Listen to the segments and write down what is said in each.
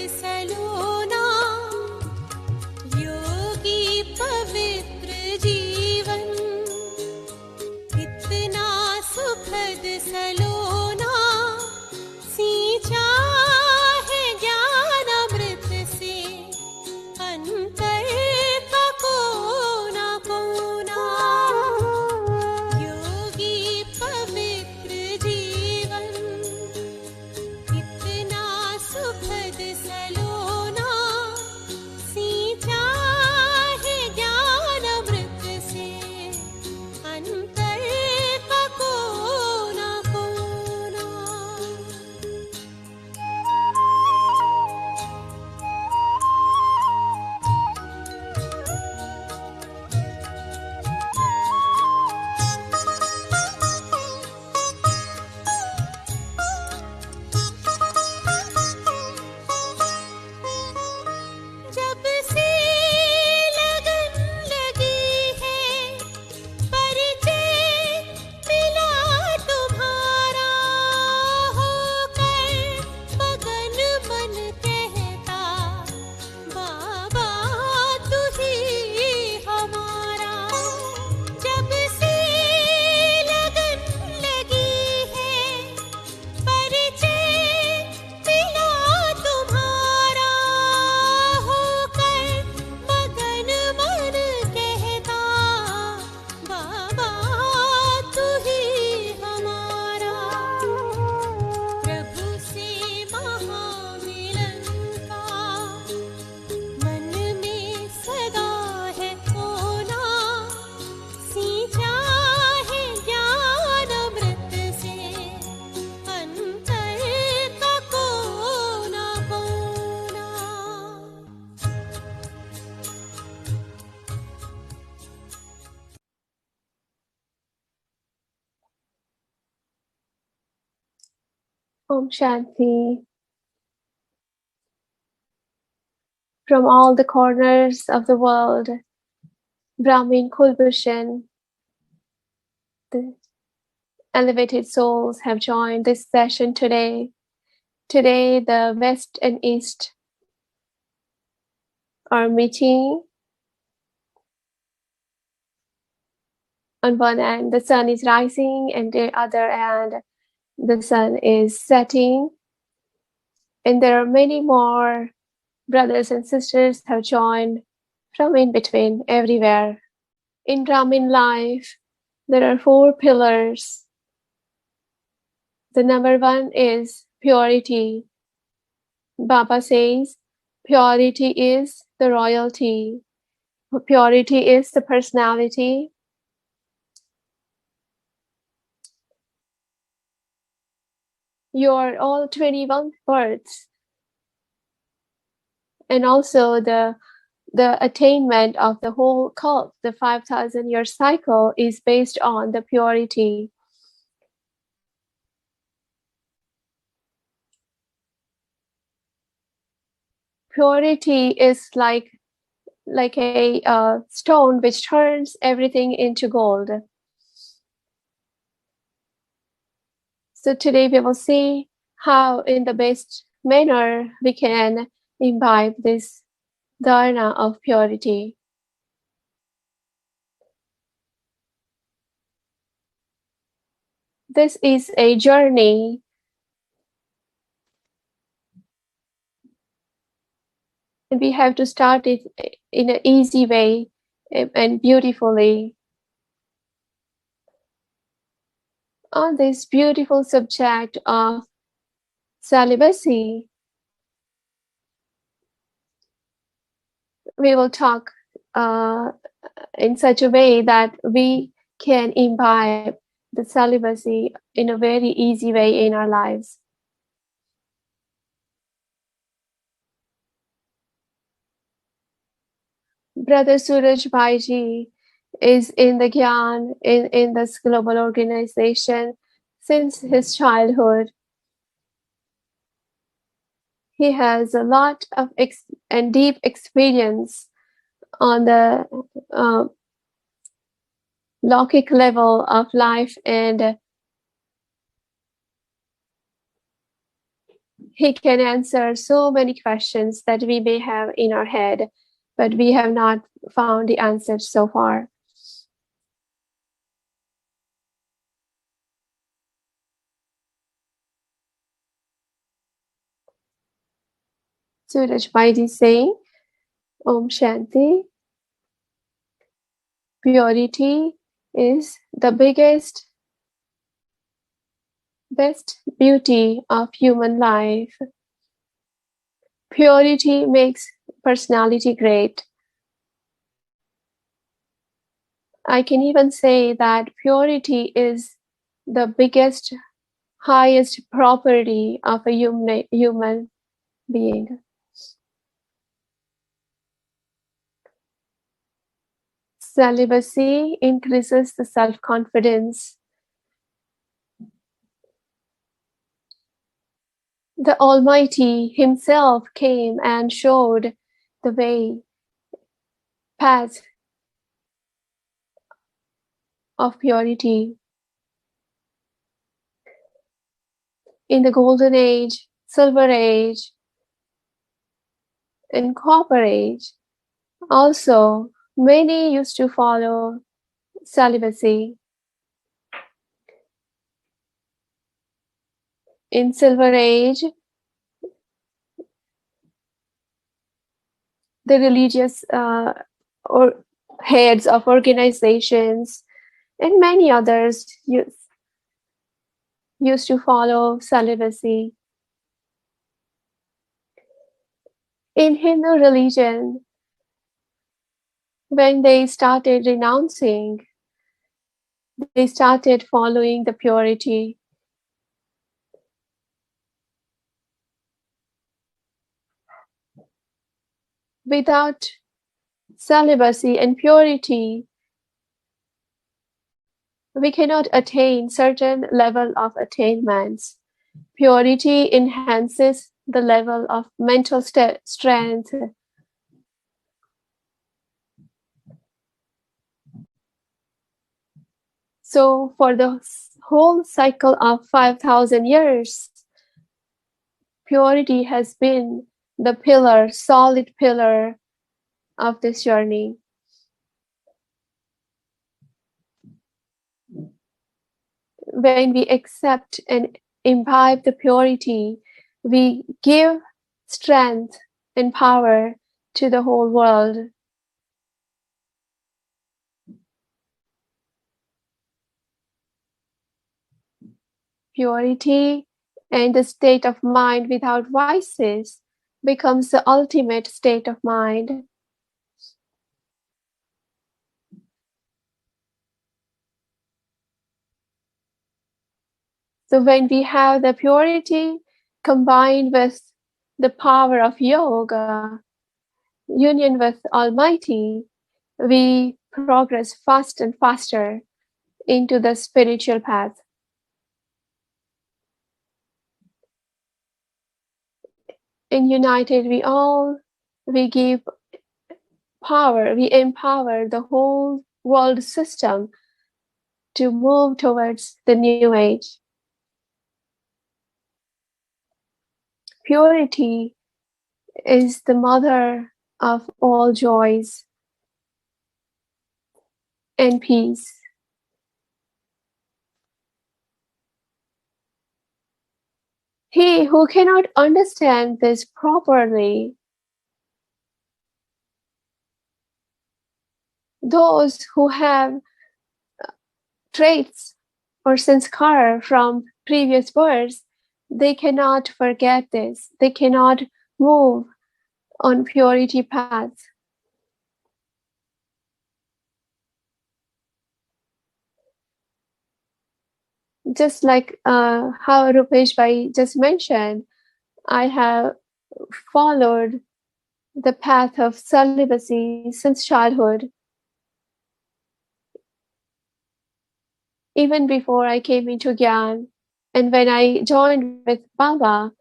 सलोना, योगी पवित्र जीवन, इतना सुखद सलोना, सींचा है ज्ञान अमृत से अंतर का कोना कोना। योगी पवित्र जीवन, इतना सुखद सलोना, सींचा है ज्ञान अमृत से अंतर का कोना कोना। जब से लगन लगी है, परिचय मिला तुम्हारा, होकर मगन मन कहता, बाबा तू ही हमारा। जब से लगन लगी है, परिचय मिला तुम्हारा, होकर मगन मन कहता, बाबा तू ही हमारा। प्रभु से महामिलन का मन में सदा है होना, सींचा है ज्ञान अमृत से अंतर का कोना कोना। Om Shanti. From all the corners of the world, Brahmin Kulbhushan, the elevated souls have joined this session today. Today, the West and East are meeting. On one end, the sun is rising, and the other end, the sun is setting. And there are many more brothers and sisters have joined from in between, everywhere. In Brahmin life, there are 4 pillars. The number 1 is purity. Baba says, purity is the royalty. Purity is the personality. Your all 21 births, and also the attainment of the whole cult, the 5,000-year cycle, is based on the purity. Purity is like a stone which turns everything into gold. So today we will see how in the best manner we can imbibe this dharana of purity. This is a journey. And we have to start it in an easy way and beautifully. On this beautiful subject of celibacy, we will talk in such a way that we can imbibe the celibacy in a very easy way in our lives. Brother Surajbhai ji is in the Gyan, in this global organization since his childhood. He has a lot of and deep experience on the Laukic level of life, and he can answer so many questions that we may have in our head, but we have not found the answers so far. Surajbhai is saying, Om Shanti. Purity is the best beauty of human life. Purity makes personality great. I can even say that purity is the biggest, highest property of a human being. Celibacy increases the self-confidence. The Almighty Himself came and showed the way, path of purity. In the Golden Age, Silver Age, and Copper Age, also many used to follow celibacy. In Silver Age, the religious or heads of organizations and many others used to follow celibacy. In Hindu religion, when they started renouncing, they started following the purity. Without celibacy and purity, we cannot attain certain level of attainments. Purity enhances the level of mental strength. So for the whole cycle of 5,000 years, purity has been the pillar, solid pillar of this journey. When we accept and imbibe the purity, we give strength and power to the whole world. Purity and the state of mind without vices becomes the ultimate state of mind. So when we have the purity combined with the power of yoga, union with Almighty, we progress fast and faster into the spiritual path. In United, we give power, we empower the whole world system to move towards the new age. Purity is the mother of all joys and peace. He who cannot understand this properly, those who have traits or sanskar from previous births, they cannot forget this. They cannot move on purity path. Just like how Rupeshbhai just mentioned, I have followed the path of celibacy since childhood. Even before I came into Gyan. And when I joined with Baba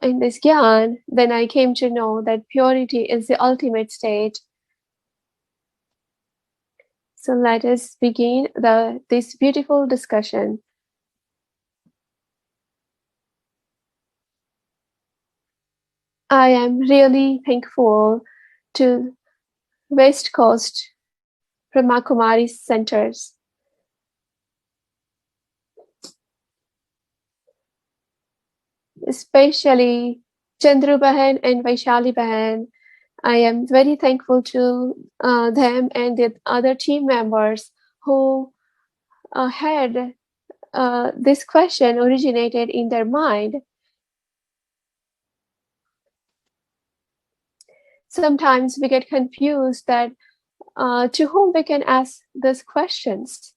in this Gyan, then I came to know that purity is the ultimate state. So let us begin this beautiful discussion. I am really thankful to West Coast Brahma Kumari centers. Especially Chandru Bahan and Vaishali Bahan. I am very thankful to them and the other team members who had this question originated in their mind. Sometimes we get confused that to whom we can ask these questions.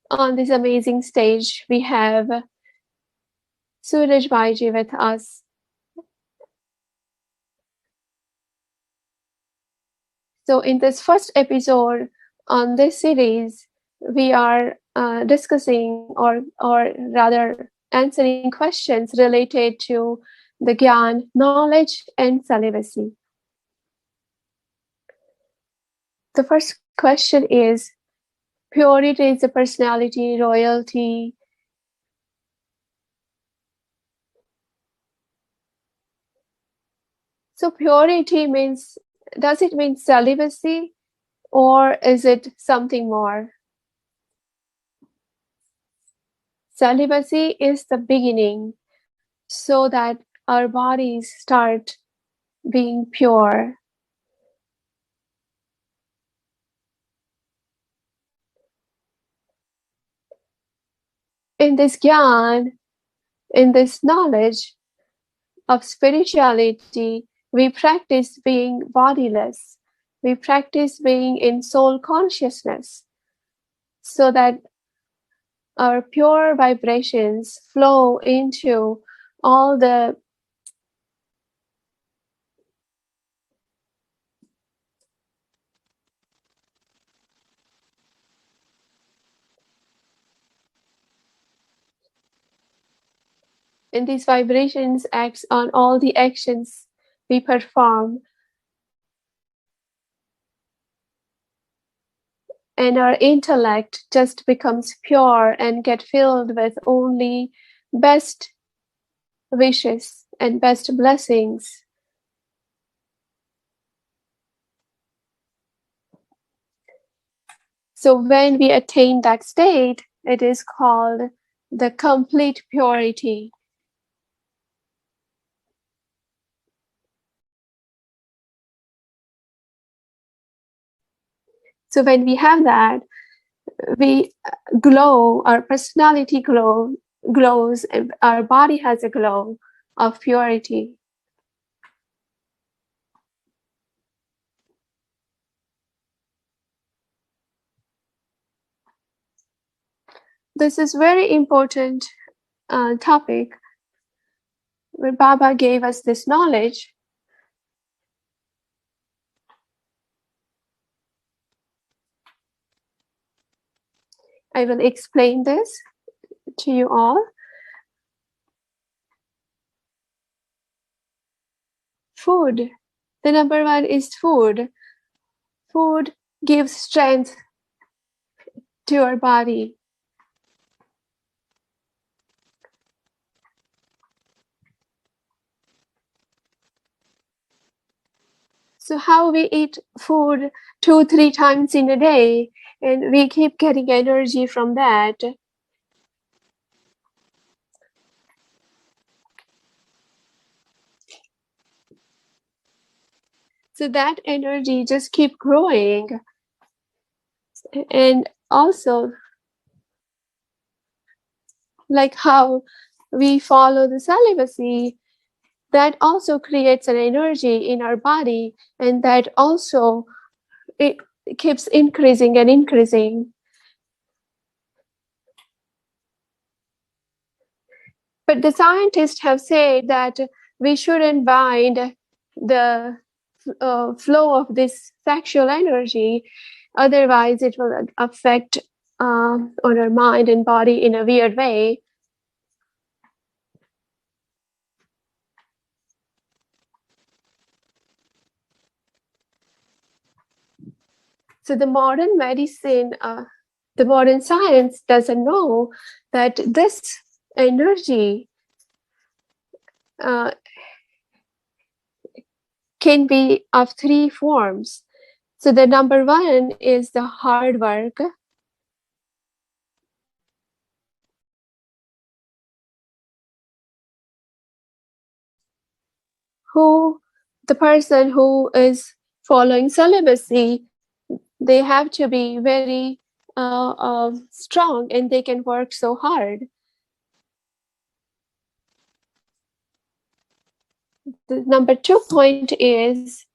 On this amazing stage, we have Surajbhai with us. So in this first episode on this series, we are discussing or rather answering questions related to the Gyan, knowledge and celibacy. The first question is, purity is a personality, royalty. So purity means, does it mean celibacy or is it something more? Celibacy is the beginning so that our bodies start being pure. In this Gyan, in this knowledge of spirituality, we practice being bodiless. We practice being in soul consciousness so that our pure vibrations flow into all the and these vibrations acts on all the actions we perform, and our intellect just becomes pure and get filled with only best wishes and best blessings. So when we attain that state, it is called the complete purity. So when we have that, we glow, our personality glows, and our body has a glow of purity. This is very important topic where Baba gave us this knowledge. I will explain this to you all. Food. The number one is food. Food gives strength to our body. So how we eat food 2-3 times in a day, and we keep getting energy from that. So that energy just keep growing. And also, like how we follow the celibacy, that also creates an energy in our body, and that also it keeps increasing and increasing. But the scientists have said that we shouldn't bind the flow of this sexual energy, otherwise it will affect on our mind and body in a weird way. So the modern medicine The modern science doesn't know that this energy uh, can be of three forms. So the number one is the hard work, who the person who is following celibacy, they have to be very strong and they can work so hard. The number 2 point is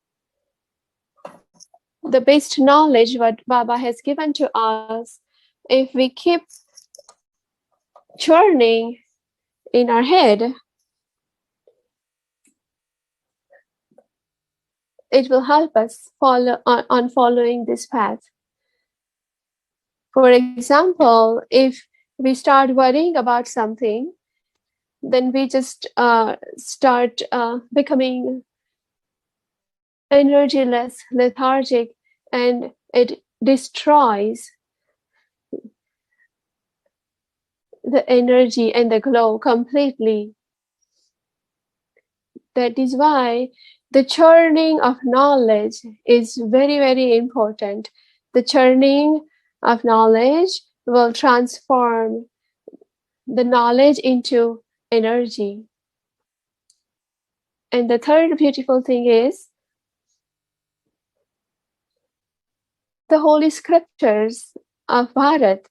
the best knowledge what Baba has given to us. If we keep churning in our head, it will help us follow on following this path. For example, if we start worrying about something, then we just start becoming energyless, lethargic, and it destroys the energy and the glow completely. That is why the churning of knowledge is very, very important. The churning of knowledge will transform the knowledge into energy. And the third beautiful thing is the holy scriptures of Bharat.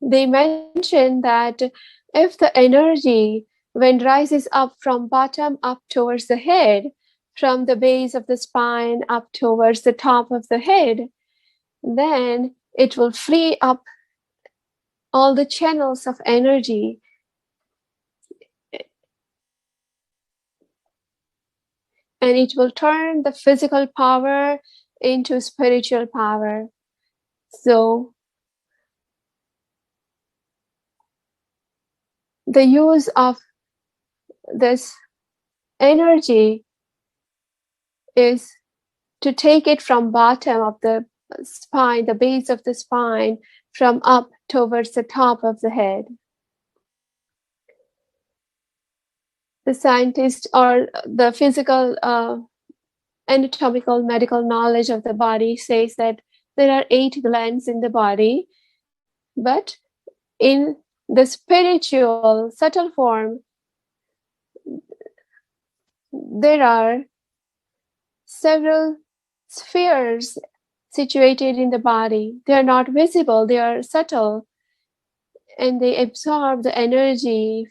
They mention that if the energy, when rises up from bottom up towards the head, from the base of the spine up towards the top of the head, then it will free up all the channels of energy and it will turn the physical power into spiritual power. So the use of this energy is to take it from bottom of the spine, the base of the spine, from up towards the top of the head. The scientist or the physical anatomical medical knowledge of the body says that there are 8 glands in the body, but in the spiritual subtle form, there are several spheres situated in the body. They are not visible, they are subtle, and they absorb the energy.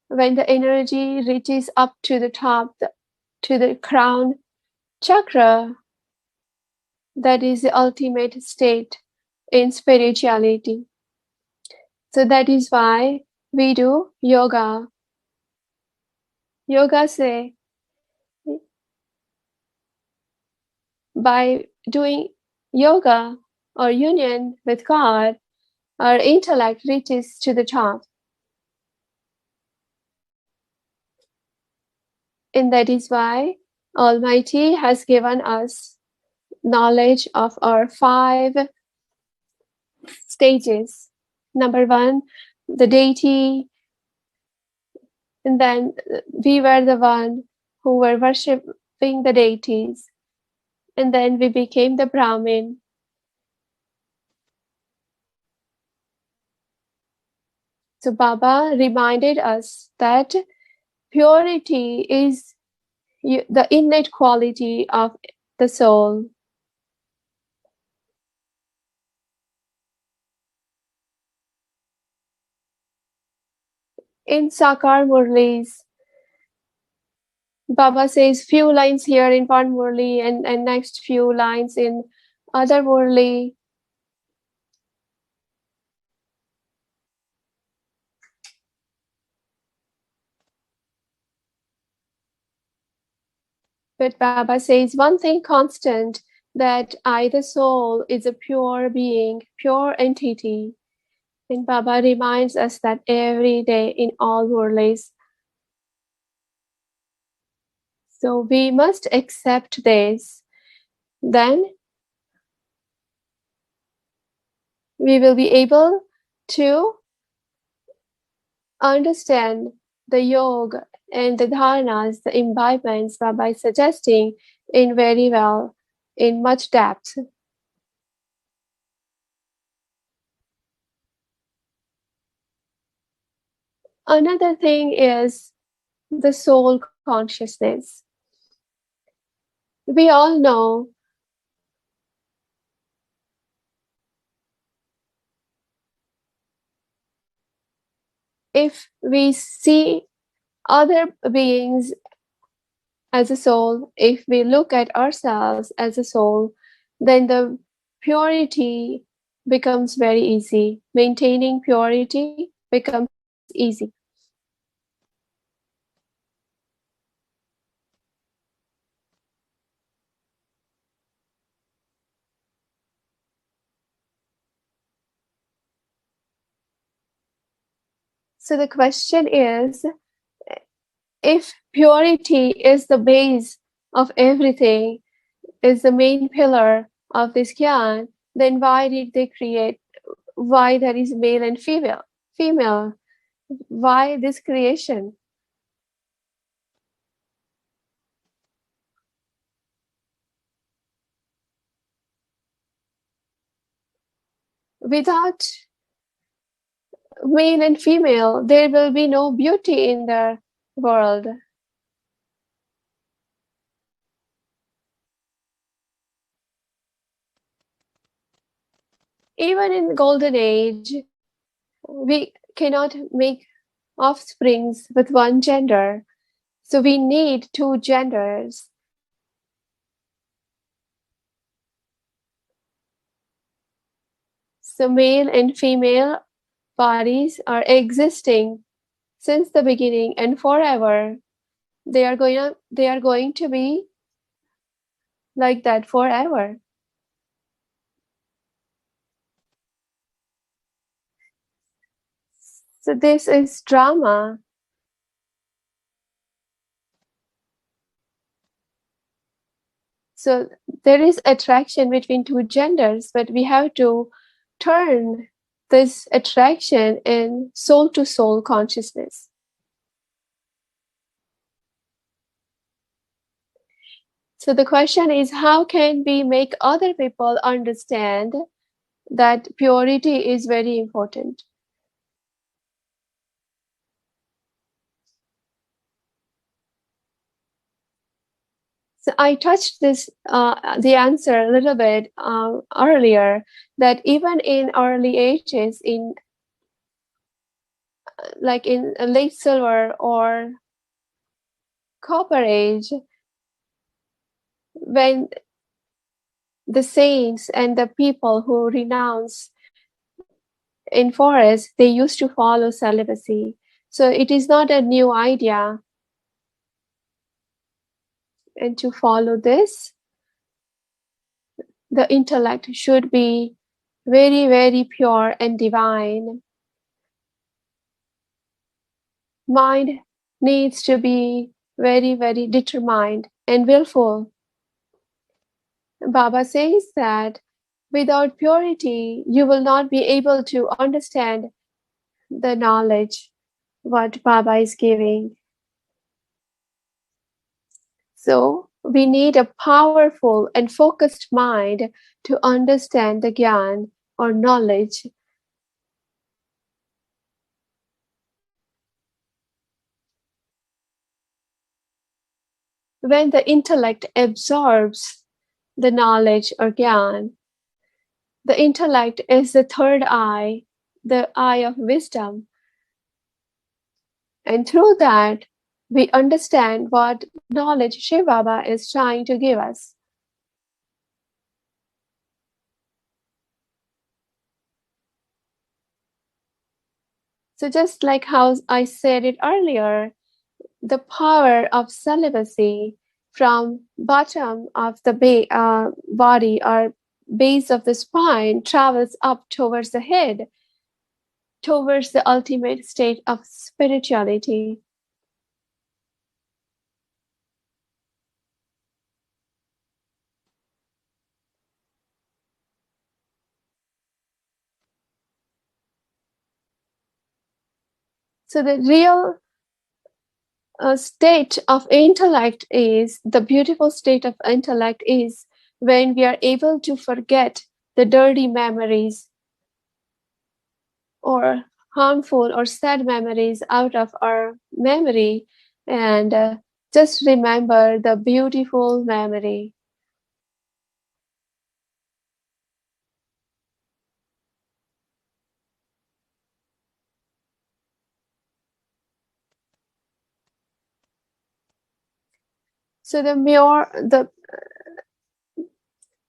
When the energy reaches up to the top, to the crown chakra, that is the ultimate state in spirituality. So that is why we do yoga. Yoga say, by doing yoga or union with God, our intellect reaches to the top. And that is why Almighty has given us knowledge of our 5 stages. Number 1, the deity, and then we were the one who were worshipping the deities, and then we became the Brahmin. So Baba reminded us that purity is the innate quality of the soul. In Sakar Murlis, Baba says few lines here in one Murli and next few lines in other Murli. But Baba says one thing constant, that I, the soul, is a pure being, pure entity. And Baba reminds us that every day in all Murlis. So we must accept this. Then we will be able to understand the yoga and the dharnas, the imbibements Baba is suggesting in very well, in much depth. Another thing is the soul consciousness. We all know if we see other beings as a soul, if we look at ourselves as a soul, then the purity becomes very easy. Maintaining purity becomes easy. So the question is, if purity is the base of everything, is the main pillar of this gyan, then why did they create, why there is male and female? Why this creation? Without male and female, there will be no beauty in the world. Even in the golden age, we cannot make offsprings with one gender. So we need two genders. So male and female bodies are existing since the beginning and forever. They are going to be like that forever. So this is drama. So there is attraction between two genders, but we have to turn this attraction in soul to soul consciousness. So the question is, how can we make other people understand that purity is very important? So I touched this, the answer a little bit earlier, that even in early ages, in like in late silver or copper age, when the saints and the people who renounce in forest, they used to follow celibacy. So it is not a new idea. And to follow this, the intellect should be very, very pure and divine. Mind needs to be very, very determined and willful. Baba says that without purity, you will not be able to understand the knowledge what Baba is giving. So we need a powerful and focused mind to understand the Gyan or knowledge. When the intellect absorbs the knowledge or Gyan, the intellect is the third eye, the eye of wisdom. And through that, we understand what knowledge Shiv Baba is trying to give us. So just like how I said it earlier, the power of celibacy from bottom of the body or base of the spine travels up towards the head. towards the ultimate state of spirituality. So the real state of intellect is the beautiful state of intellect is when we are able to forget the dirty memories or harmful or sad memories out of our memory and just remember the beautiful memory. So the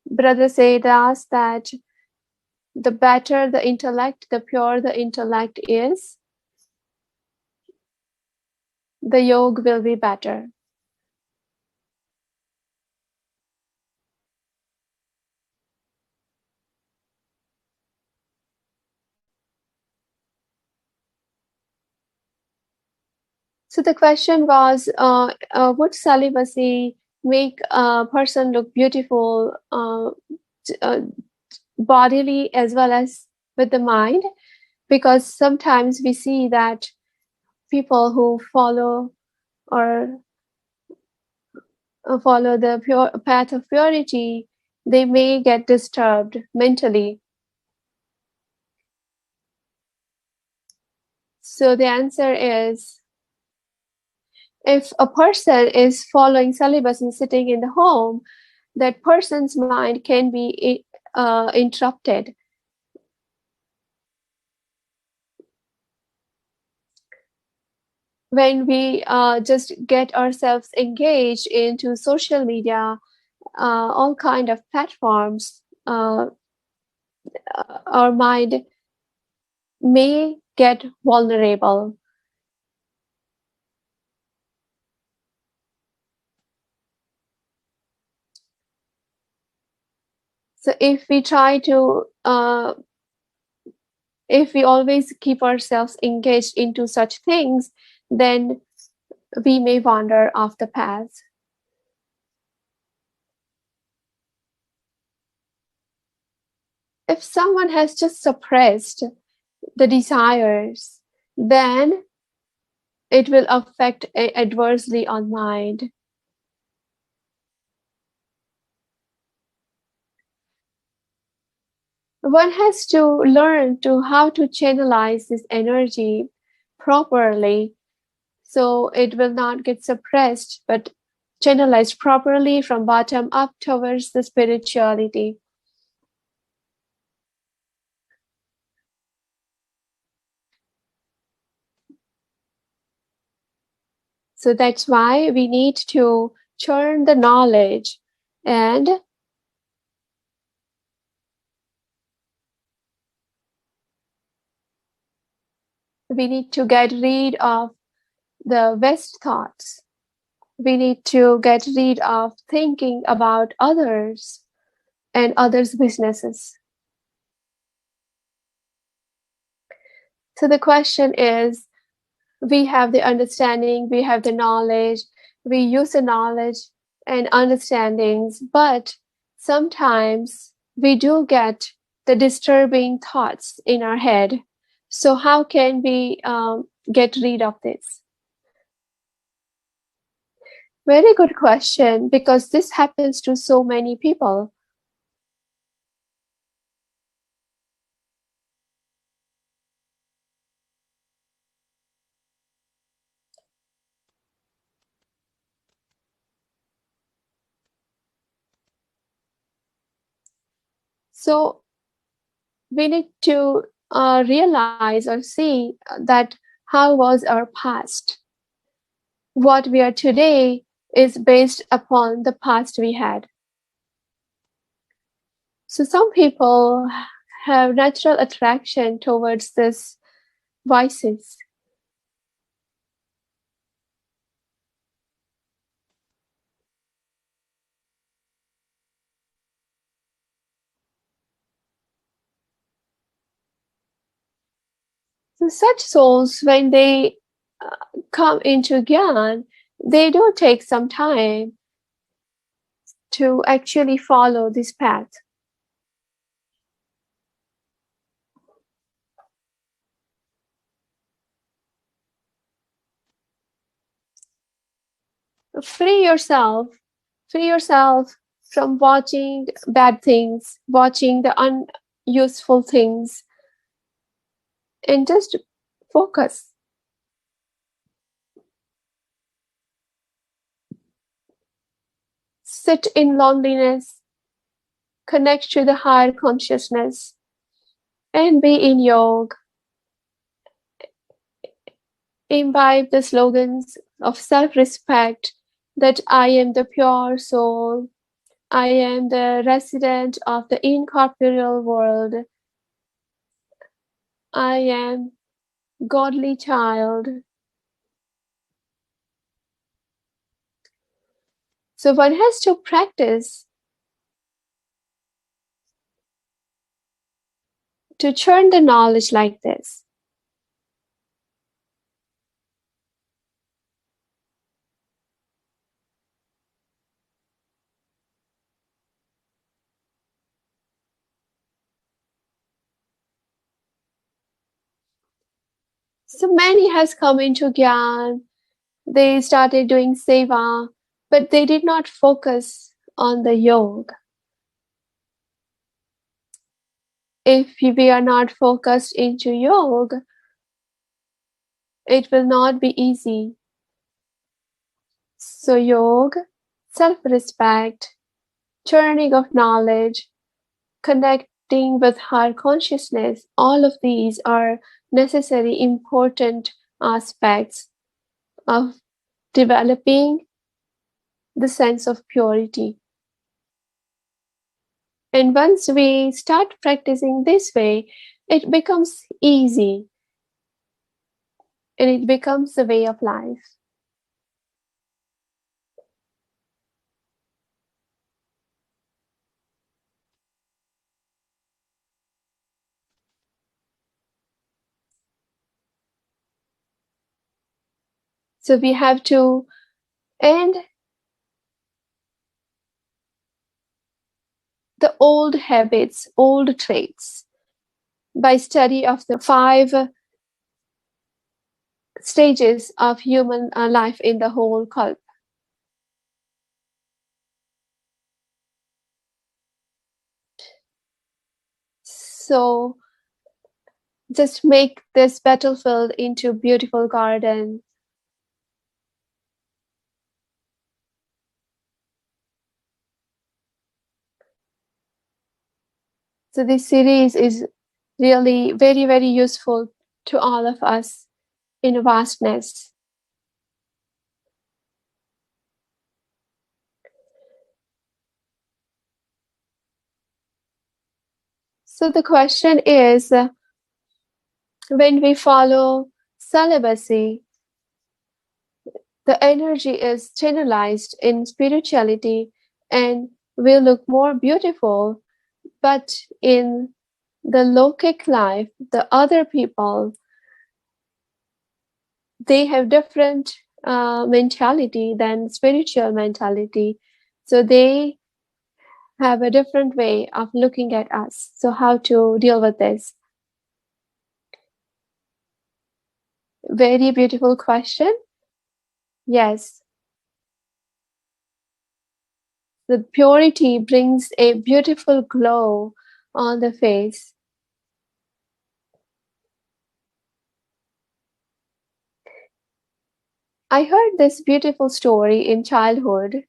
brother said us that the better the intellect, the pure the intellect is, the yoga will be better. So the question was, would celibacy make a person look beautiful bodily as well as with the mind? Because sometimes we see that people who or follow the pure path of purity, they may get disturbed mentally. So the answer is if a person is following celibacy sitting in the home, that person's mind can be interrupted. When we just get ourselves engaged into social media, all kind of platforms, our mind may get vulnerable. So if we always keep ourselves engaged into such things, then we may wander off the path. If someone has just suppressed the desires, then it will affect adversely on mind. One has to learn to how to channelize this energy properly so it will not get suppressed but channelized properly from bottom up towards the spirituality. So that's why we need to churn the knowledge and we need to get rid of the West thoughts. We need to get rid of thinking about others and others' businesses. So the question is, we have the understanding, we have the knowledge, we use the knowledge and understandings, but sometimes we do get the disturbing thoughts in our head. So, how can we get rid of this? Very good question, because this happens to so many people. So, we need to realize or see that how was our past. What we are today is based upon the past we had. So some people have natural attraction towards this vices. So such souls, when they come into Gyan, they do take some time to actually follow this path. Free yourself, free yourself from watching bad things, watching the unuseful things, and just focus. Sit in loneliness, connect to the higher consciousness, and be in yoga. Imbibe the slogans of self-respect that I am the pure soul, I am the resident of the incorporeal world, I am godly child. So one has to practice to churn the knowledge like this. So many has come into Gyan, they started doing seva, but they did not focus on the yoga. If we are not focused into yoga, it will not be easy. So yoga, self-respect, churning of knowledge, connecting with higher consciousness, all of these are necessary, important aspects of developing the sense of purity. And once we start practicing this way, it becomes easy and it becomes the way of life. So we have to end the old habits, old traits by study of the 5 stages of human life in the whole kalp. So just make this battlefield into a beautiful garden. So this series is really very, very useful to all of us in vastness. So the question is, when we follow celibacy, the energy is channelized in spirituality and will look more beautiful, but in the lokic life, the other people, they have different mentality than spiritual mentality. So they have a different way of looking at us. So how to deal with this? Very beautiful question. Yes. The purity brings a beautiful glow on the face. I heard this beautiful story in childhood.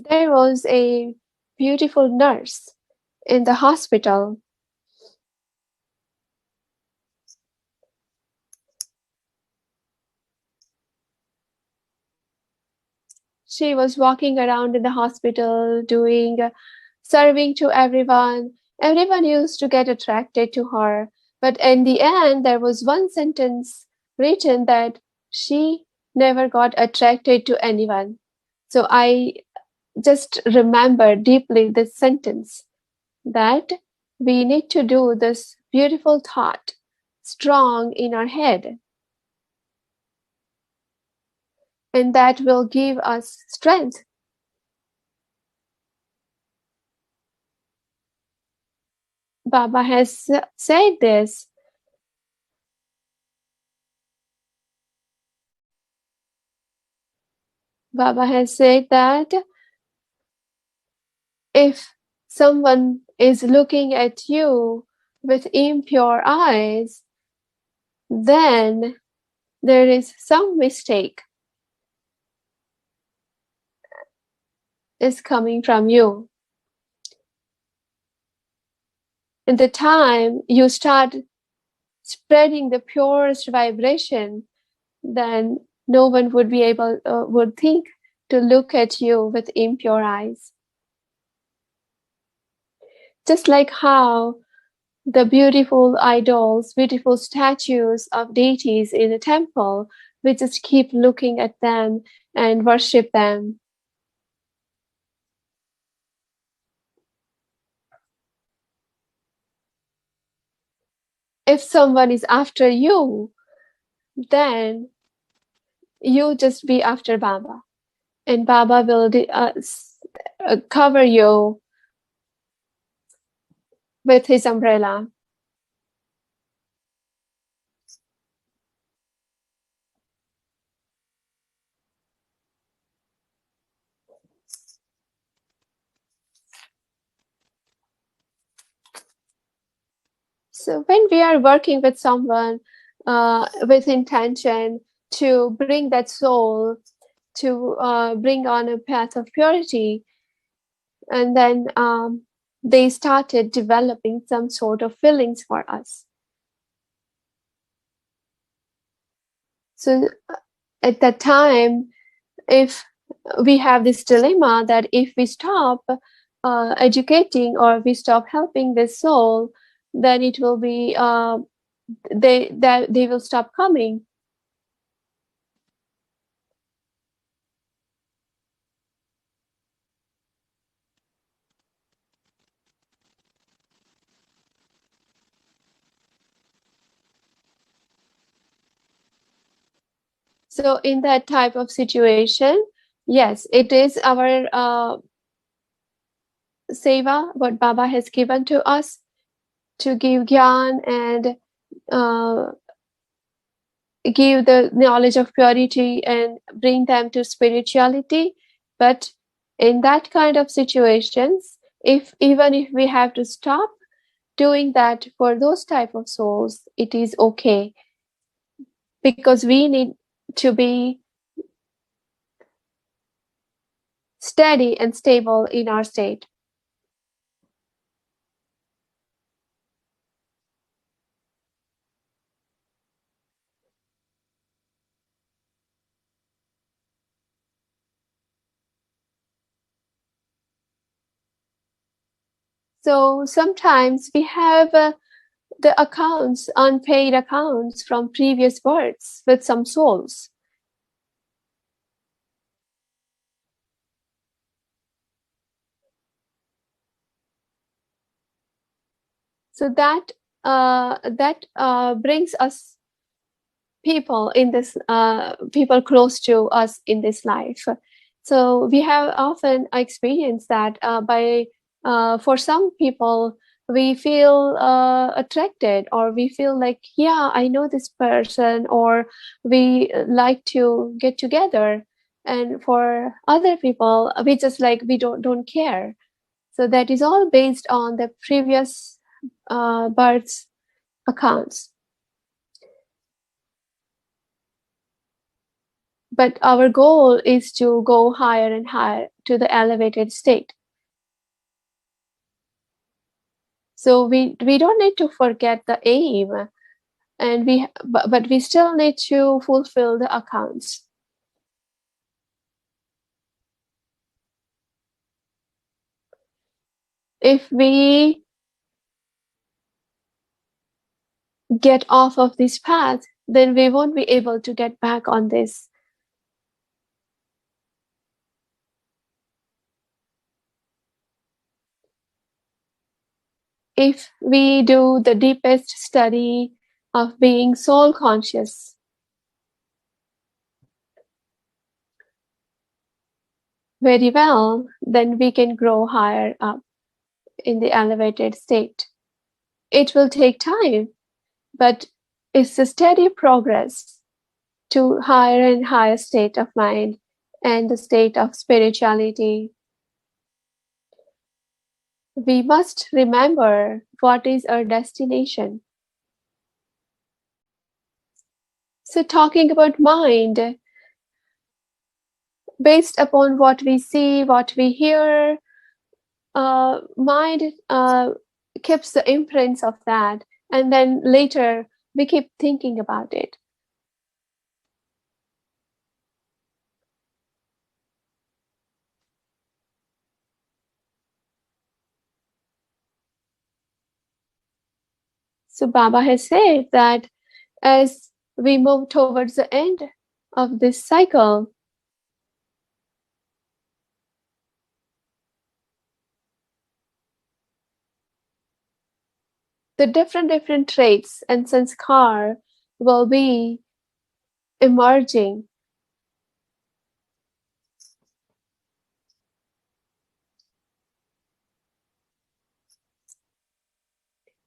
There was a beautiful nurse in the hospital. She was walking around in the hospital doing serving to everyone. Everyone used to get attracted to her. But in the end, there was one sentence written that she never got attracted to anyone. So I just remember deeply this sentence, that we need to do this beautiful thought strong in our head, and that will give us strength. Baba has said this. Baba has said that if someone is looking at you with impure eyes, then there is some mistake is coming from you. In the time you start spreading the purest vibration, then no one would be able would think to look at you with impure eyes. Just like how the beautiful idols, beautiful statues of deities in a temple, we just keep looking at them and worship them. If someone is after you, then you just be after Baba, and Baba will cover you with his umbrella. So when we are working with someone with intention to bring that soul, to bring on a path of purity, and then they started developing some sort of feelings for us. So at that time, if we have this dilemma that if we stop educating or we stop helping this soul, then it will be they will stop coming. So in that type of situation, yes, it is our seva, what Baba has given to us, to give gyan and give the knowledge of purity and bring them to spirituality. But in that kind of situations, if even if we have to stop doing that for those type of souls, it is okay, because we need to be steady and stable in our state. So sometimes we have the accounts, unpaid accounts from previous births with some souls. So that brings us people in this people close to us in this life. So we have often experienced that by for some people we feel attracted, or we feel like, yeah, I know this person, or we like to get together. And for other people, we just like, we don't care. So that is all based on the previous births accounts. But our goal is to go higher and higher to the elevated state. So we don't need to forget the aim, and but we still need to fulfill the accounts. If we get off of this path, then we won't be able to get back on this. if we do the deepest study of being soul conscious, very well, then we can grow higher up in the elevated state. It will take time, but it's a steady progress to higher and higher state of mind and the state of spirituality. We must remember what is our destination. So, talking about mind, based upon what we see, what we hear, mind keeps the imprints of that, and then later we keep thinking about it. So Baba has said that as we move towards the end of this cycle, the different traits and sanskar will be emerging.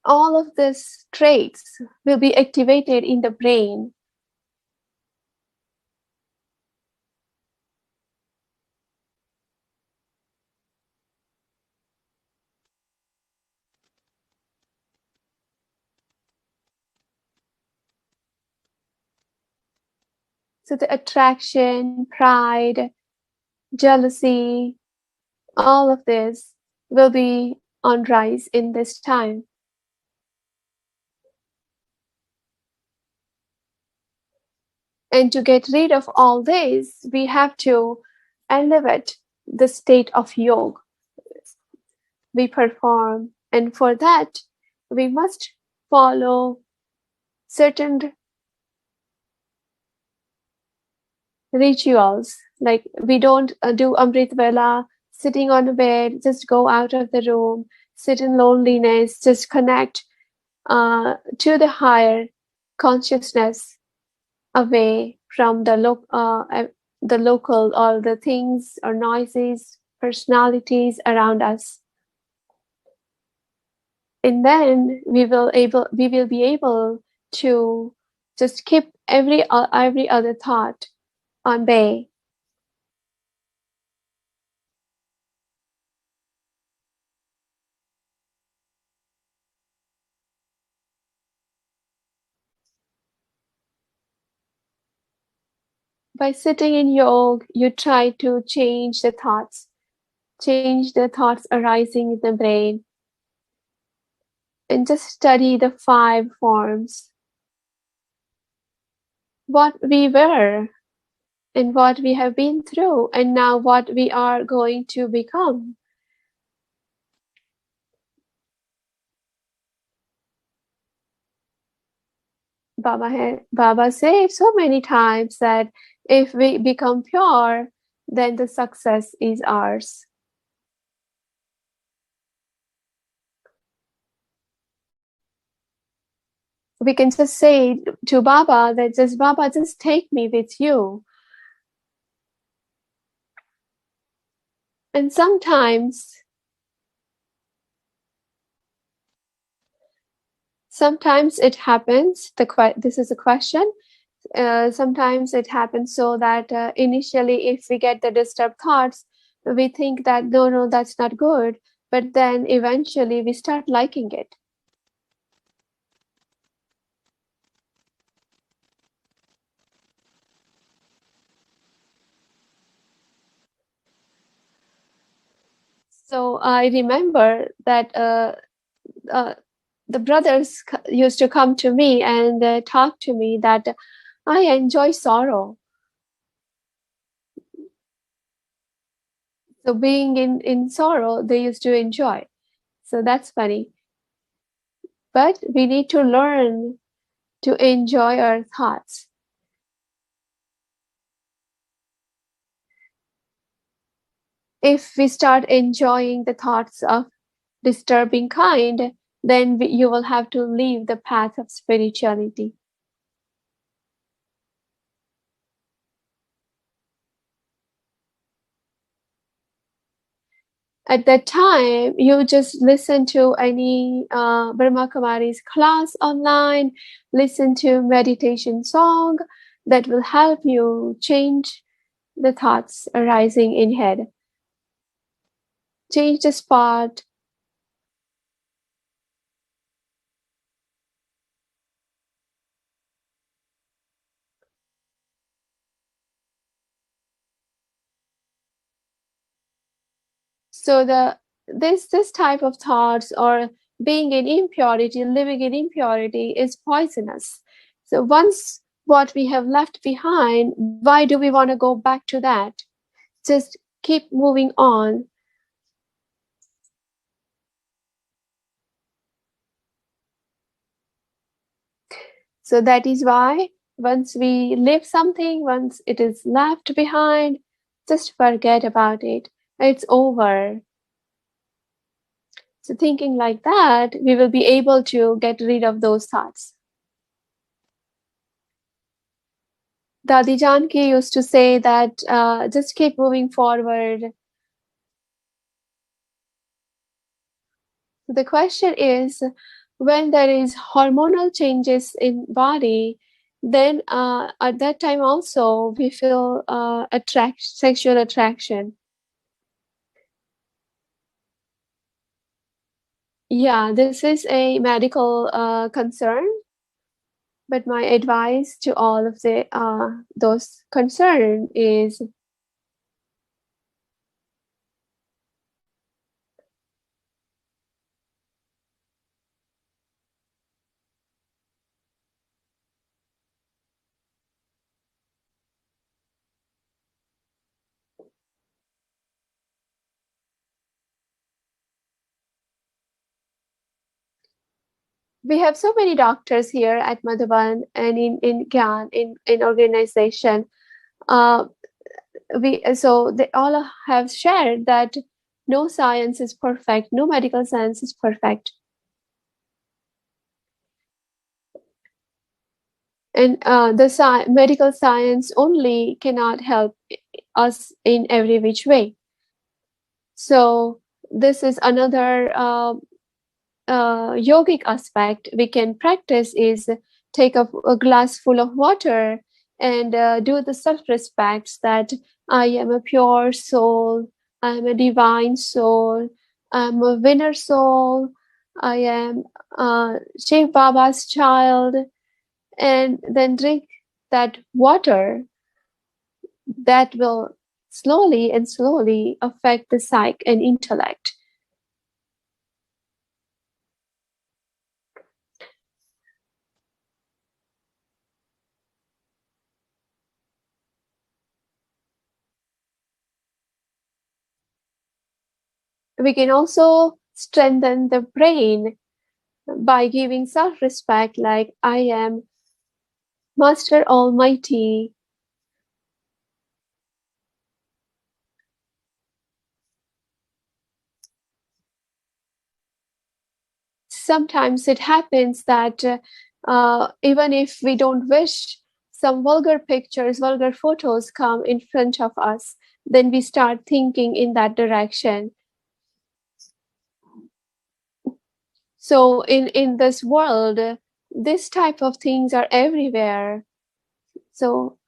All of these traits will be activated in the brain. So the attraction, pride, jealousy, all of this will be on rise in this time. And to get rid of all this, we have to elevate the state of yoga we perform. And for that, we must follow certain rituals. Like we don't do Amrit Vela sitting on a bed, just go out of the room, sit in loneliness, just connect to the higher consciousness away from the local or the things or noises, personalities around us. And then we will be able to just keep every other thought on bay. By sitting in yoga, you try to change the thoughts arising in the brain, and just study the 5 forms. What we were, and what we have been through, and now what we are going to become. Baba said so many times that if we become pure, then the success is ours. We can just say to Baba that Baba, just take me with you. And sometimes it happens, this is a question, sometimes it happens so that initially if we get the disturbed thoughts, we think that no, that's not good, but then eventually we start liking it. So I remember that the brothers used to come to me and talk to me that I enjoy sorrow. So being in sorrow, they used to enjoy. So that's funny. But we need to learn to enjoy our thoughts. If we start enjoying the thoughts of disturbing kind, then you will have to leave the path of spirituality. At that time, you just listen to any Brahma Kumari's class online, listen to meditation song that will help you change the thoughts arising in head. Change the spot. So this type of thoughts or being in impurity, living in impurity is poisonous. So once what we have left behind, why do we want to go back to that? Just keep moving on. So that is why once we leave something, once it is left behind, just forget about it. It's over. So thinking like that, we will be able to get rid of those thoughts. Dadi Janki used to say that just keep moving forward. The question is, when there is hormonal changes in body, then at that time also we feel sexual attraction. Yeah, this is a medical concern, but my advice to all of the those concerned is we have so many doctors here at Madhavan and in Gyan, in organization. Uh, they all have shared that no science is perfect, no medical science is perfect. And medical science only cannot help us in every which way. So this is another yogic aspect we can practice is take a glass full of water and do the self-respects that I am a pure soul, I am a divine soul, I'm a winner soul, I am Shiv Baba's child, and then drink that water. That will slowly and slowly affect the psyche and intellect. We can also strengthen the brain by giving self-respect, like I am Master Almighty. Sometimes it happens that even if we don't wish, some vulgar pictures, vulgar photos come in front of us, then we start thinking in that direction. So in this world, this type of things are everywhere. So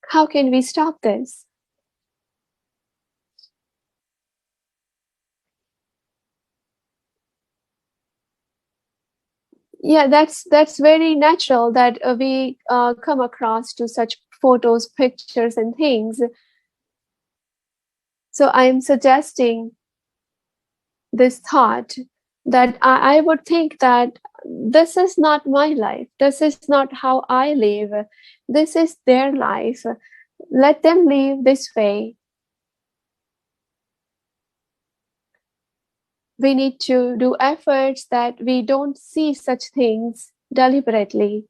how can we stop this? Yeah, that's very natural that we come across to such photos, pictures, and things. So I am suggesting this thought that I would think that this is not my life. This is not how I live. This is their life. Let them live this way. We need to do efforts that we don't see such things deliberately.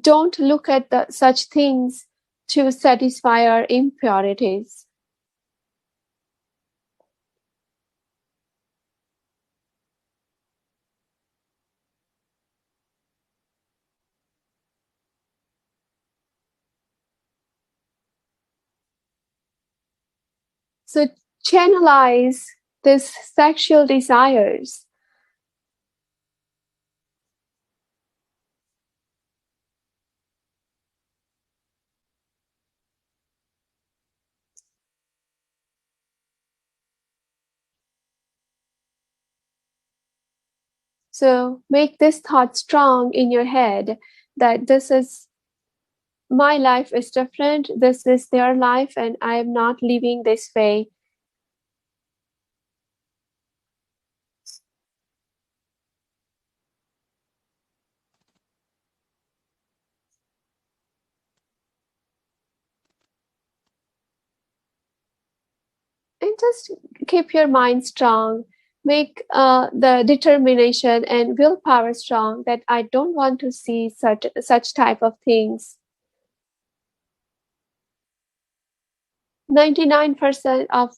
don't look at such things to satisfy our impurities. So channelize these sexual desires. So make this thought strong in your head that this is my life is different, this is their life, and I am not living this way. And just keep your mind strong. Make the determination and willpower strong that I don't want to see such type of things. 99% of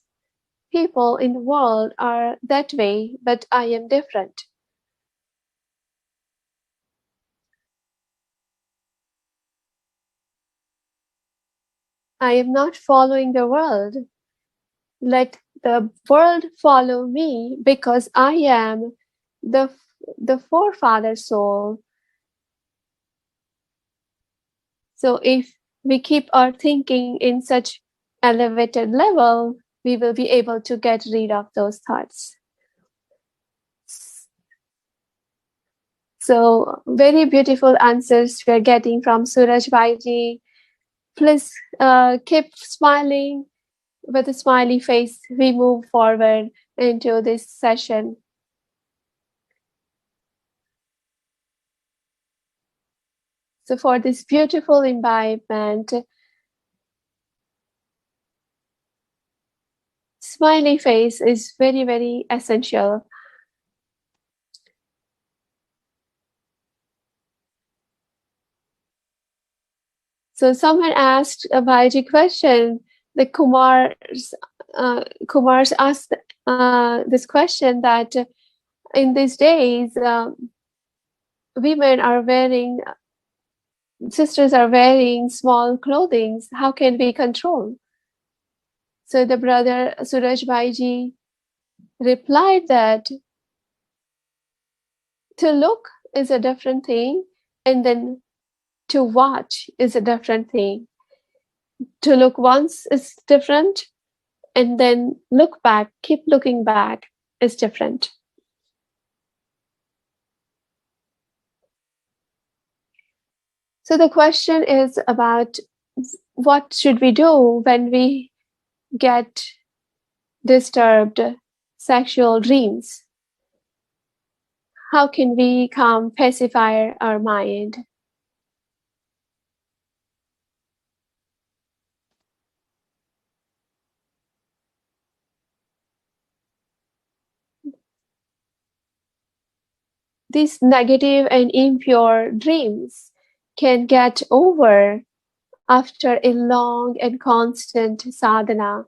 people in the world are that way, but I am different. I am not following the world. Let the world follow me because I am the, the forefather soul. So if we keep our thinking in such elevated level, we will be able to get rid of those thoughts. So very beautiful answers we are getting from Surajbhai ji. Please keep smiling with a smiley face. We move forward into this session. So for this beautiful imbibement, smiley face is very, very essential. So someone asked a Bhaiji question. The Kumars asked this question that in these days, women are wearing, sisters are wearing small clothing. How can we control? So the brother Surajbhai ji replied that to look is a different thing, and then to watch is a different thing. To look once is different, and then look back, keep looking back is different. So the question is about what should we do when we get disturbed sexual dreams? How can we calm, pacify our mind? These negative and impure dreams can get over after a long and constant sadhana.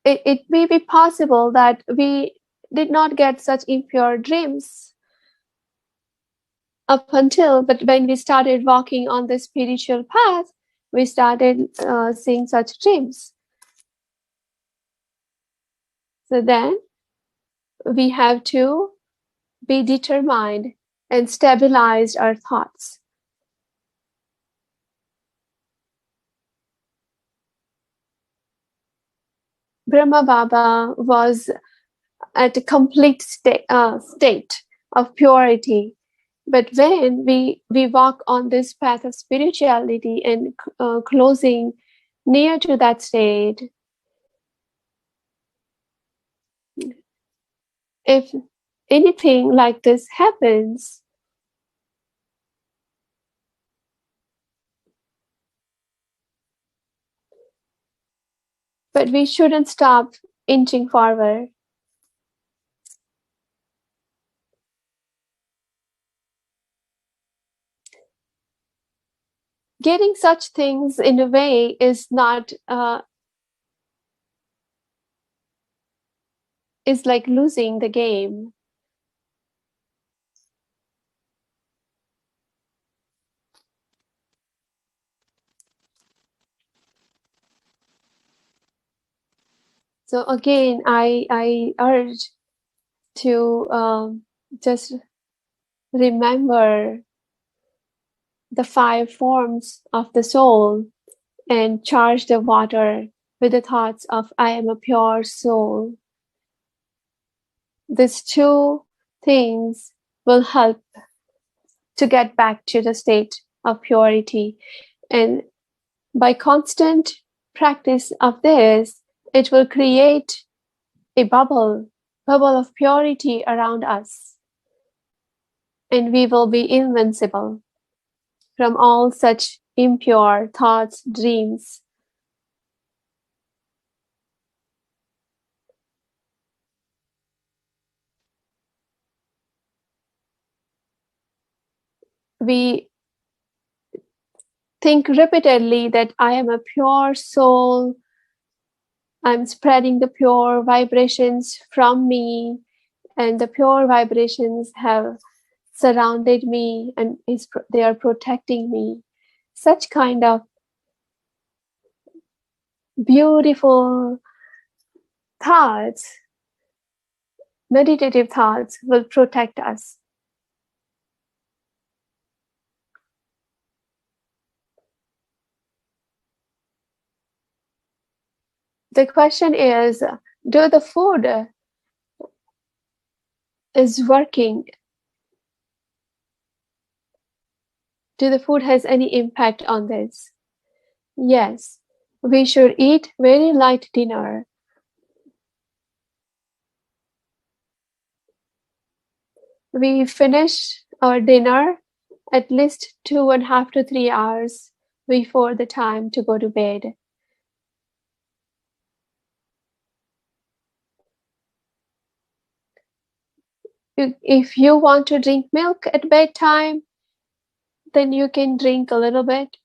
It may be possible that we did not get such impure dreams up until, but when we started walking on the spiritual path, we started seeing such dreams. So then we have to be determined and stabilize our thoughts. Brahma Baba was at a complete state of purity. But when we walk on this path of spirituality and closing near to that state, if anything like this happens, But we shouldn't stop inching forward. Getting such things in a way is not is like losing the game. So again, I urge to just remember the 5 forms of the soul and charge the water with the thoughts of I am a pure soul. These two things will help to get back to the state of purity. And by constant practice of this, it will create a bubble of purity around us. And we will be invincible from all such impure thoughts, dreams. We think repeatedly that I am a pure soul, I'm spreading the pure vibrations from me, and the pure vibrations have surrounded me and they are protecting me. Such kind of beautiful thoughts, meditative thoughts will protect us. The question is, do the food is working? Do the food has any impact on this? Yes, we should eat very light dinner. We finish our dinner at least 2.5 to 3 hours before the time to go to bed. If you want to drink milk at bedtime, then you can drink a little bit.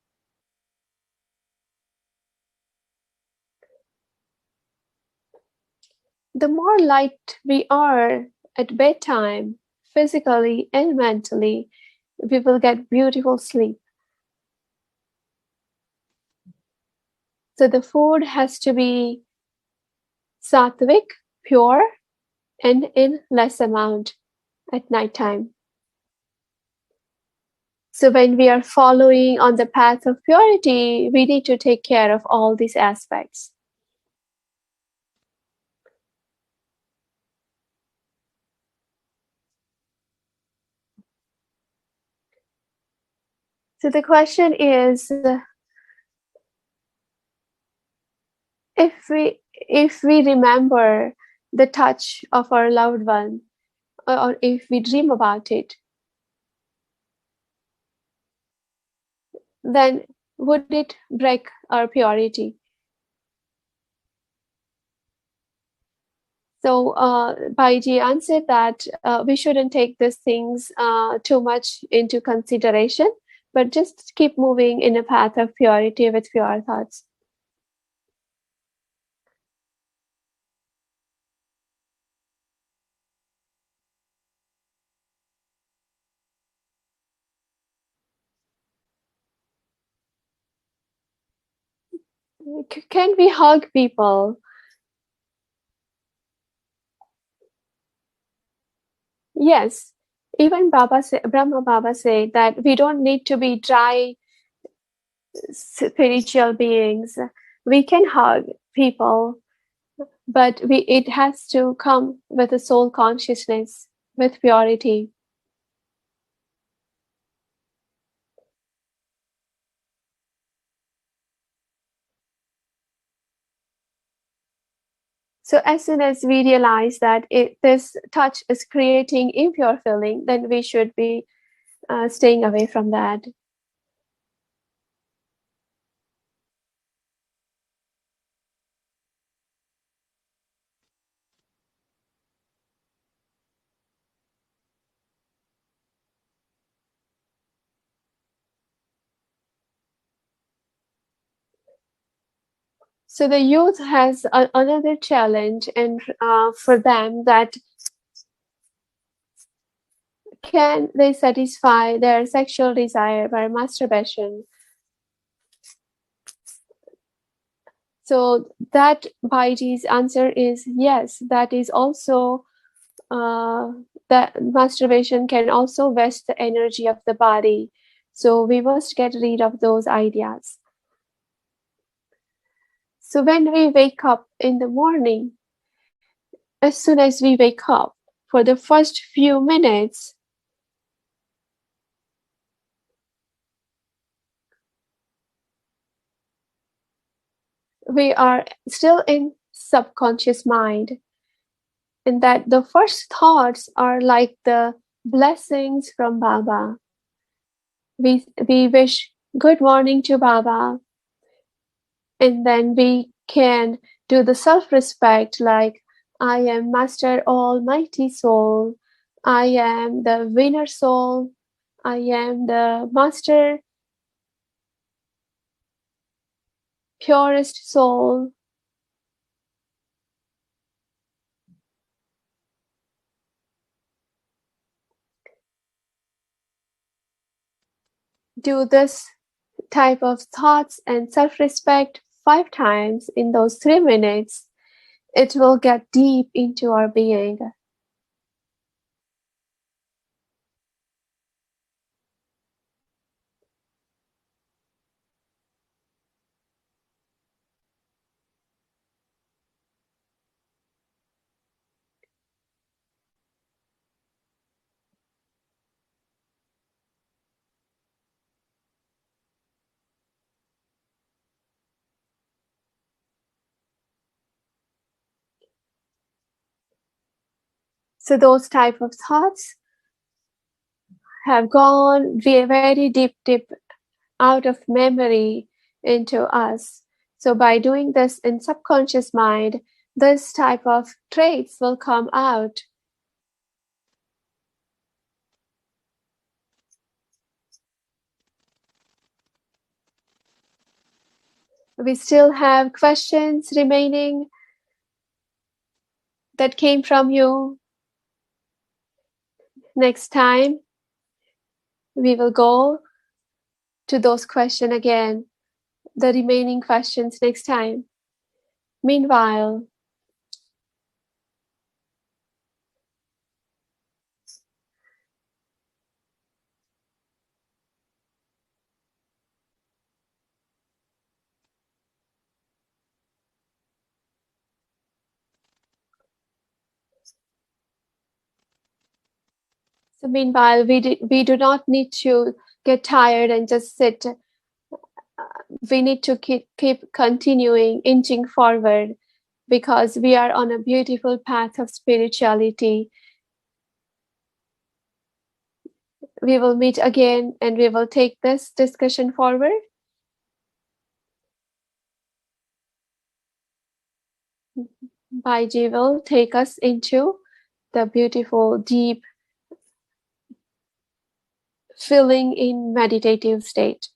The more light we are at bedtime, physically and mentally, we will get beautiful sleep. So the food has to be sattvic, pure, and in less amount at nighttime. So when we are following on the path of purity, we need to take care of all these aspects. So the question is, if we remember the touch of our loved one, or if we dream about it, then would it break our purity? So Bhaiji answered that we shouldn't take these things too much into consideration, but just keep moving in a path of purity with pure thoughts. Can we hug people? Yes. Even Brahma Baba said that we don't need to be dry spiritual beings. We can hug people, but it has to come with a soul consciousness, with purity. So as soon as we realize that this touch is creating impure feeling, then we should be staying away from that. So the youth has another challenge, and for them, that can they satisfy their sexual desire by masturbation? So that Baiji's answer is yes. That is also that masturbation can also waste the energy of the body. So we must get rid of those ideas. So when we wake up in the morning, as soon as we wake up, for the first few minutes, we are still in subconscious mind, and that the first thoughts are like the blessings from Baba. We wish good morning to Baba, and then we can do the self-respect, like I am Master Almighty Soul, I am the winner soul, I am the Master purest soul. Do this type of thoughts and self-respect 5 times in those 3 minutes. It will get deep into our being. So those type of thoughts have gone very deep out of memory into us. So by doing this in subconscious mind, this type of traits will come out. We still have questions remaining that came from you. Next time, we will go to those questions again, the remaining questions next time. Meanwhile, we do not need to get tired and just sit. We need to keep continuing, inching forward, because we are on a beautiful path of spirituality. We will meet again and we will take this discussion forward. Baiji will take us into the beautiful, deep, filling in meditative state.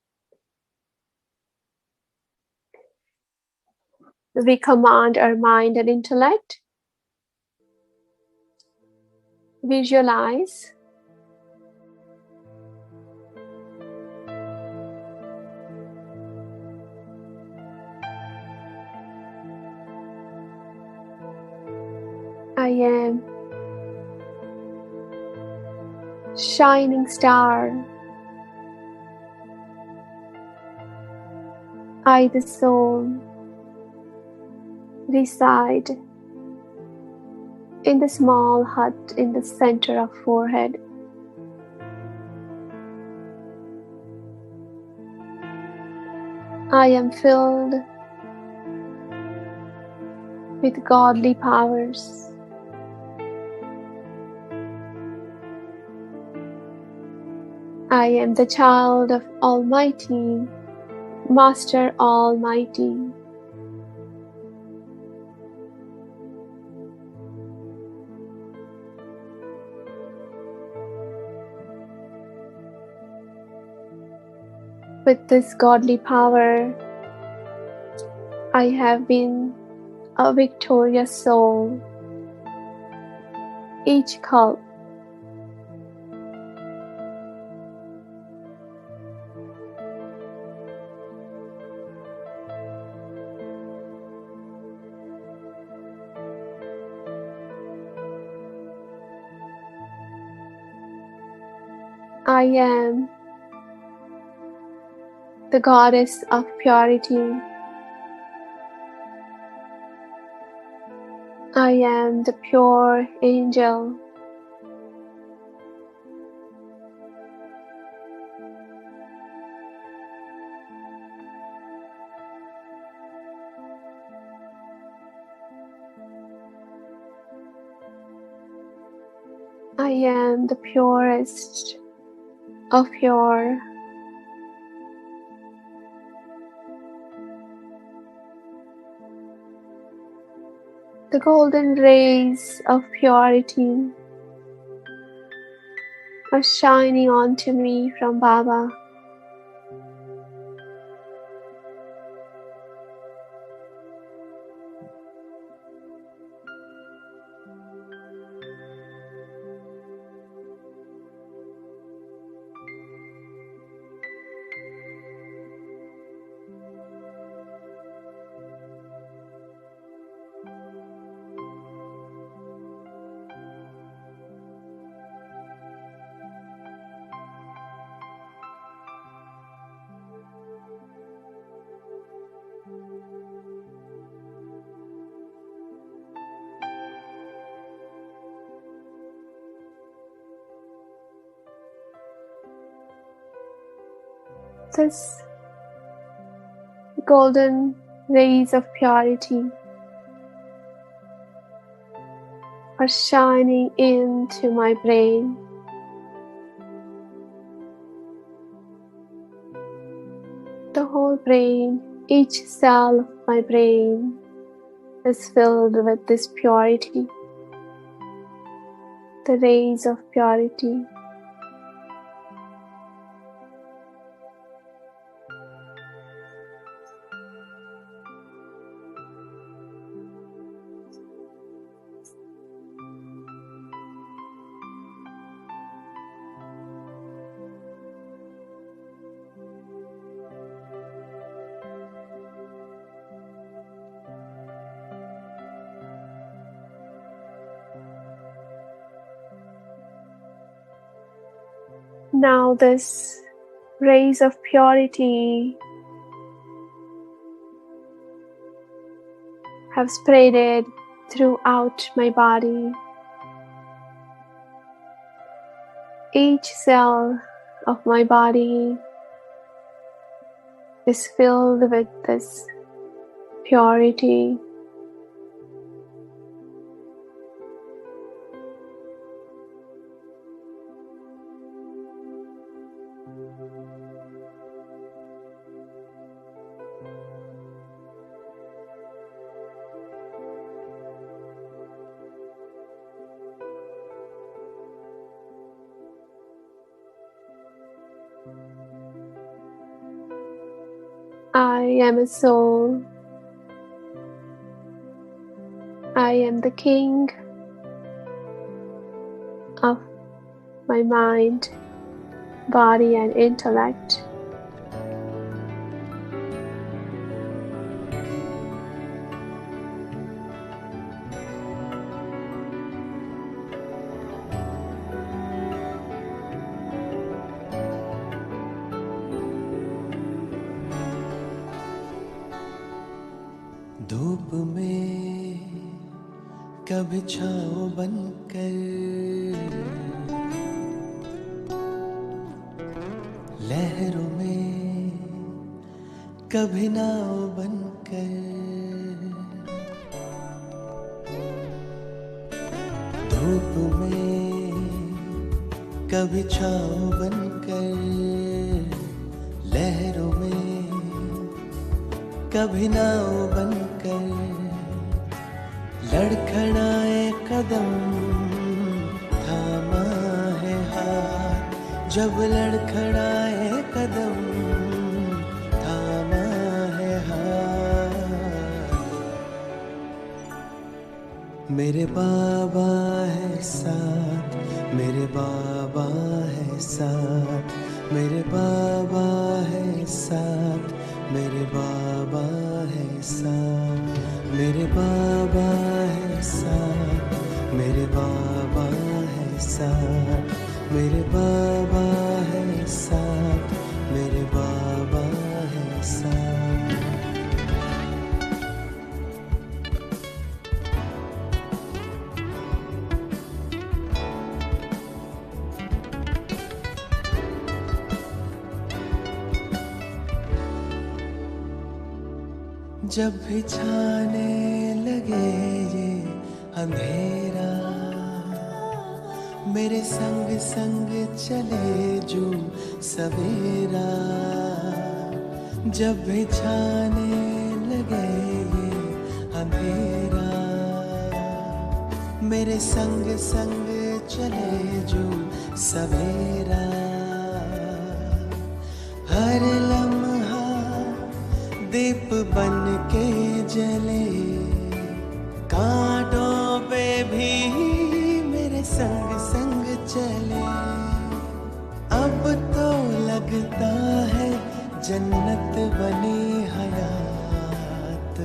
We command our mind and intellect. Visualize. I am shining star. I, the soul, reside in the small hut in the center of forehead. I am filled with godly powers. I am the child of Almighty, Master Almighty. With this godly power, I I have been a victorious soul. Each call I am the goddess of purity. I am the pure angel. I am the purest of pure. The golden rays of purity are shining onto me from Baba. This golden rays of purity are shining into my brain. The whole brain, each cell of my brain is filled with this purity, the rays of purity. Now this rays of purity have spreaded throughout my body. Each cell of my body is filled with this purity. I am a soul. I am the king of my mind, body, and intellect. धूप में कभी छाँव बनकर, लहरों में कभी नाव बनकर, धूप में कभी छाँव बनकर, लहरों में कभी नाव बनकर, लड़खड़ाए कदम थामा है हाथ, जब लड़खड़ाए कदम थामा है हाथ। मेरे बाबा है साथ, मेरे बाबा है साथ, मेरे बाबा है साथ, मेरे बाबा है साथ, मेरे बाबा है साथ, मेरे बाबा है साथ, मेरे बाबा है साथ, मेरे बाबा है साथ। जब भी छाने लगे ये अंधेरा, मेरे संग संग चले जो सवेरा। जब भी छाने लगे ये अंधेरा, मेरे संग संग चले जो सवेरा। हर लम्हा दीप बन के जले, कांटों पे भी मेरे संग संग चले। अब तो लगता है जन्नत बनी हयात।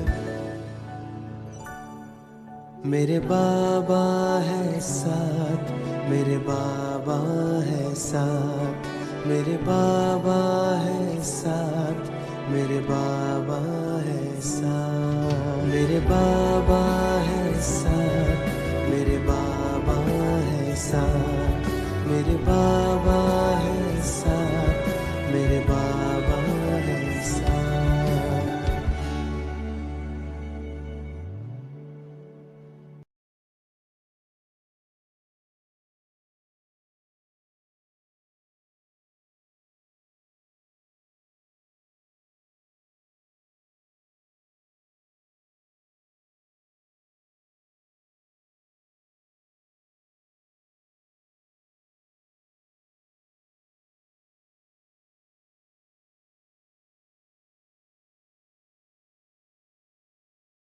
मेरे बाबा है साथ, मेरे बाबा है साथ, मेरे बाबा है साथ, मेरे बाबा है साथ, मेरे बाबा है साथ, मेरे बाबा है साथ, मेरे बाबा